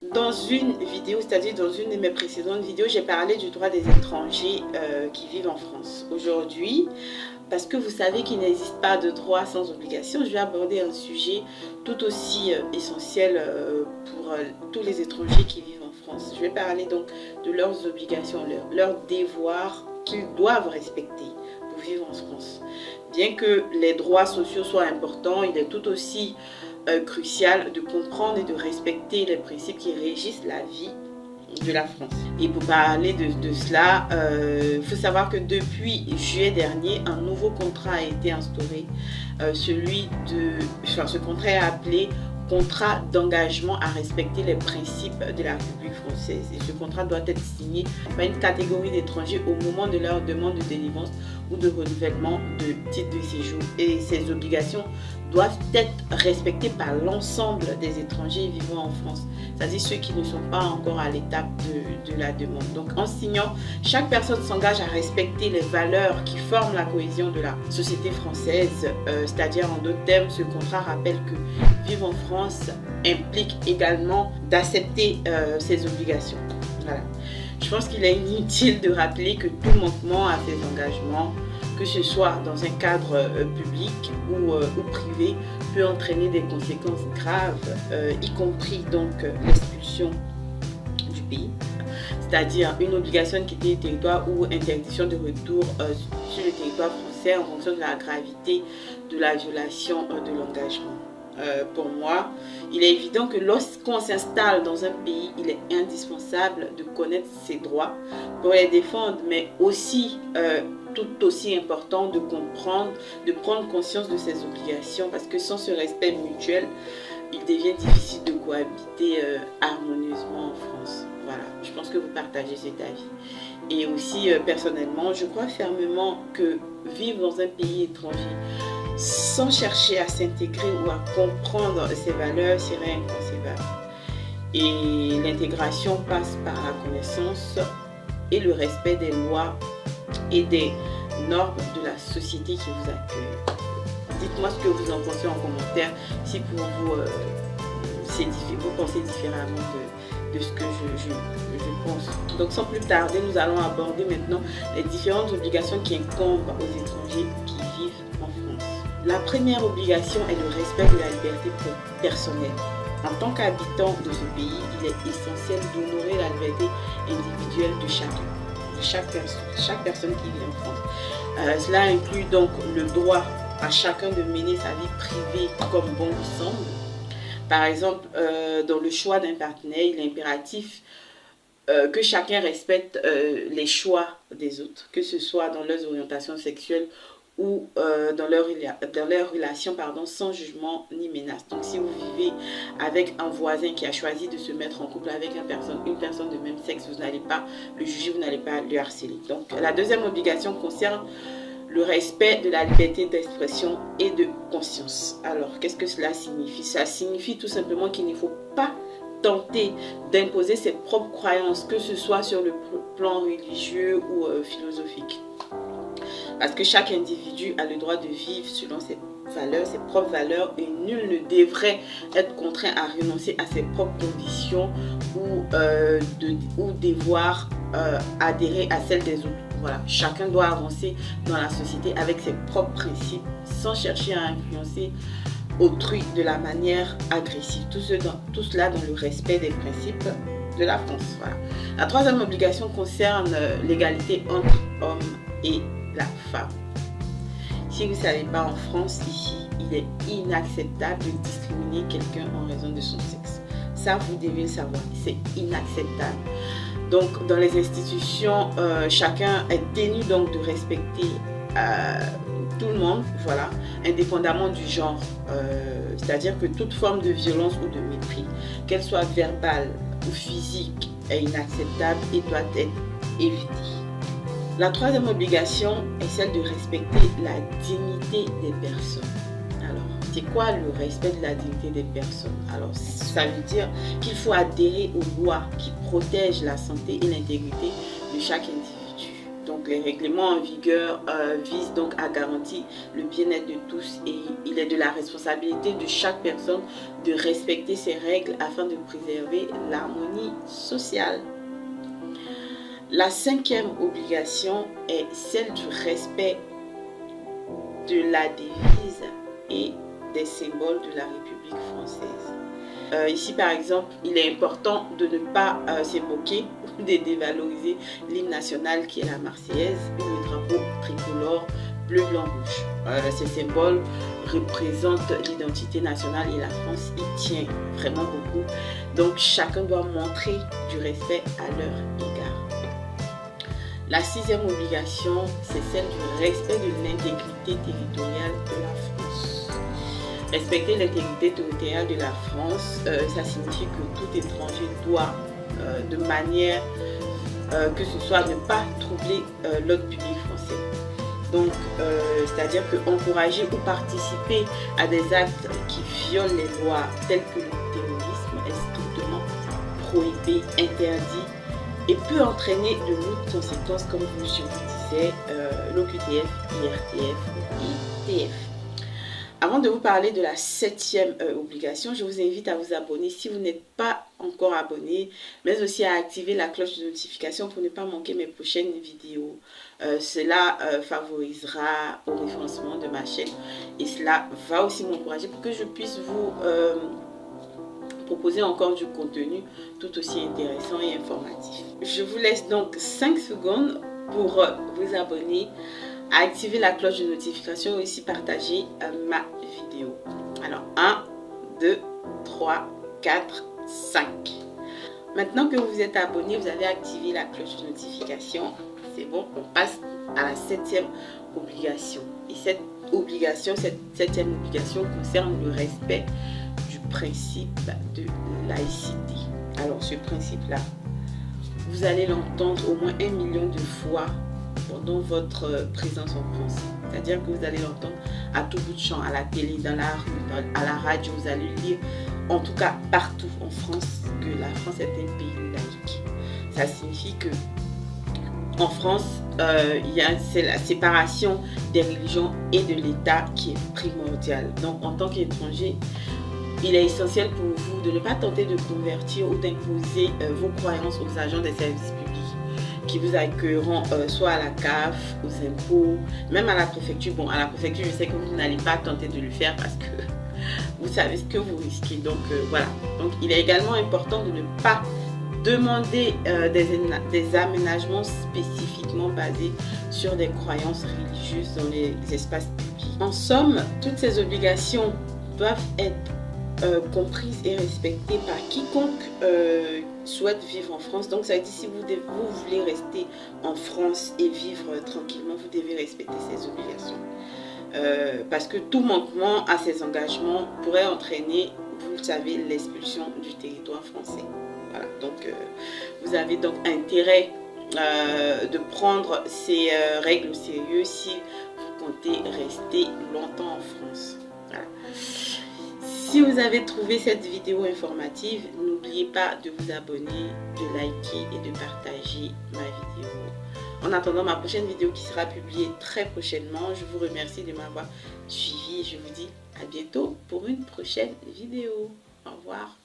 Dans une vidéo, c'est-à-dire dans une de mes précédentes vidéos, j'ai parlé du droit des étrangers qui vivent en France. Aujourd'hui, parce que vous savez qu'il n'existe pas de droit sans obligation, je vais aborder un sujet tout aussi essentiel pour tous les étrangers qui vivent en France. Je vais parler donc de leurs obligations, leurs devoirs qu'ils doivent respecter pour vivre en France. Bien que les droits sociaux soient importants, il est tout aussi crucial de comprendre et de respecter les principes qui régissent la vie de la France. Et pour parler de cela, faut savoir que depuis juillet dernier, un nouveau contrat a été instauré. Ce contrat est appelé contrat d'engagement à respecter les principes de la République française. Et ce contrat doit être signé par une catégorie d'étrangers au moment de leur demande de délivrance ou de renouvellement de titre de séjour. Et ces obligations doivent être respectées par l'ensemble des étrangers vivant en France, c'est-à-dire ceux qui ne sont pas encore à l'étape de la demande. Donc en signant, chaque personne s'engage à respecter les valeurs qui forment la cohésion de la société française, c'est-à-dire en d'autres termes, ce contrat rappelle que vivre en France implique également d'accepter ses obligations. Voilà. Je pense qu'il est inutile de rappeler que tout manquement à ces engagements, que ce soit dans un cadre public ou privé, peut entraîner des conséquences graves, y compris donc l'expulsion du pays, c'est-à-dire une obligation de quitter le territoire ou interdiction de retour sur le territoire français en fonction de la gravité de la violation de l'engagement. Pour moi, il est évident que lorsqu'on s'installe dans un pays, il est indispensable de connaître ses droits pour les défendre, mais aussi, tout aussi important, de comprendre, de prendre conscience de ses obligations, parce que sans ce respect mutuel, il devient difficile de cohabiter harmonieusement en France. Voilà, je pense que vous partagez cet avis. Et aussi, personnellement, je crois fermement que vivre dans un pays étranger sans chercher à s'intégrer ou à comprendre ses valeurs serait inconcevable. Et l'intégration passe par la connaissance et le respect des lois et des normes de la société qui vous accueille. Dites-moi ce que vous en pensez en commentaire, si pour vous, vous pensez différemment de ce que je pense. Donc sans plus tarder, nous allons aborder maintenant les différentes obligations qui incombent aux étrangers qui vivent en France. La première obligation est le respect de la liberté personnelle. En tant qu'habitant de ce pays, il est essentiel d'honorer la liberté individuelle de chaque personne qui vit en France. Cela inclut donc le droit à chacun de mener sa vie privée comme bon lui semble. Par exemple, dans le choix d'un partenaire, il est impératif que chacun respecte les choix des autres, que ce soit dans leurs orientations sexuelles ou dans leur relation, sans jugement ni menace. Donc si vous vivez avec un voisin qui a choisi de se mettre en couple avec une personne de même sexe, vous n'allez pas le juger, vous n'allez pas le harceler. Donc la deuxième obligation concerne le respect de la liberté d'expression et de conscience. Alors qu'est-ce que cela signifie? Ça signifie tout simplement qu'il ne faut pas tenter d'imposer ses propres croyances, que ce soit sur le plan religieux ou philosophique. Parce que chaque individu a le droit de vivre selon ses valeurs, ses propres valeurs, et nul ne devrait être contraint à renoncer à ses propres conditions ou devoir adhérer à celles des autres. Voilà, chacun doit avancer dans la société avec ses propres principes sans chercher à influencer autrui de la manière agressive. Tout cela dans le respect des principes de la France. Voilà. La troisième obligation concerne l'égalité entre hommes et la femme. Si vous ne savez pas, en France, ici, il est inacceptable de discriminer quelqu'un en raison de son sexe. Ça, vous devez le savoir, c'est inacceptable. Donc, dans les institutions, chacun est tenu donc de respecter tout le monde, voilà, indépendamment du genre. C'est-à-dire que toute forme de violence ou de mépris, qu'elle soit verbale ou physique, est inacceptable et doit être évitée. La troisième obligation est celle de respecter la dignité des personnes. Alors, c'est quoi le respect de la dignité des personnes? Alors, ça veut dire qu'il faut adhérer aux lois qui protègent la santé et l'intégrité de chaque individu. Donc, les règlements en vigueur visent donc à garantir le bien-être de tous et il est de la responsabilité de chaque personne de respecter ces règles afin de préserver l'harmonie sociale. La 5e obligation est celle du respect de la devise et des symboles de la République française. Ici par exemple, il est important de ne pas s'évoquer ou de dévaloriser l'hymne national qui est la Marseillaise ou le drapeau tricolore bleu, blanc, rouge. Ces symboles représentent l'identité nationale et la France y tient vraiment beaucoup. Donc chacun doit montrer du respect à leur égard. La 6e obligation, c'est celle du respect de l'intégrité territoriale de la France. Respecter l'intégrité territoriale de la France, ça signifie que tout étranger doit, de manière que ce soit ne pas troubler l'ordre public français. Donc, c'est-à-dire qu'encourager ou participer à des actes qui violent les lois telles que le terrorisme est strictement prohibé, interdit et peut entraîner de lourdes conséquences comme je vous disais, l'OQTF, IRTF ou ITF. Avant de vous parler de la 7e obligation, je vous invite à vous abonner si vous n'êtes pas encore abonné, mais aussi à activer la cloche de notification pour ne pas manquer mes prochaines vidéos. Cela favorisera au référencement de ma chaîne et cela va aussi m'encourager pour que je puisse vous proposer encore du contenu tout aussi intéressant et informatif. Je vous laisse donc 5 secondes pour vous abonner, à activer la cloche de notification et aussi partager ma vidéo. Alors 1, 2, 3, 4, 5. Maintenant que vous êtes abonné, vous avez activé la cloche de notification. C'est bon, on passe à la 7e obligation. Et cette obligation, cette 7e obligation concerne le respect du principe de laïcité. Alors ce principe-là, vous allez l'entendre au moins 1 million de fois pendant votre présence en France. C'est-à-dire que vous allez l'entendre à tout bout de champ, à la télé, dans la rue, à la radio. Vous allez lire, en tout cas partout en France, que la France est un pays laïque. Ça signifie que en France, c'est la séparation des religions et de l'État qui est primordiale. Donc en tant qu'étranger, il est essentiel pour vous de ne pas tenter de convertir ou d'imposer vos croyances aux agents des services publics qui vous accueilleront soit à la CAF, aux impôts, même à la préfecture. Bon, à la préfecture, je sais que vous n'allez pas tenter de le faire parce que vous savez ce que vous risquez. Donc voilà. Donc il est également important de ne pas demander des aménagements spécifiquement basés sur des croyances religieuses dans les espaces publics. En somme, toutes ces obligations doivent être comprises et respectées par quiconque souhaite vivre en France. Donc ça veut dire si vous voulez rester en France et vivre tranquillement, vous devez respecter ces obligations. Parce que tout manquement à ces engagements pourrait entraîner, vous le savez, l'expulsion du territoire français. Voilà, donc vous avez donc intérêt de prendre ces règles au sérieux si vous comptez rester longtemps en France. Voilà. Si vous avez trouvé cette vidéo informative, n'oubliez pas de vous abonner, de liker et de partager ma vidéo. En attendant ma prochaine vidéo qui sera publiée très prochainement, je vous remercie de m'avoir suivi et je vous dis à bientôt pour une prochaine vidéo. Au revoir.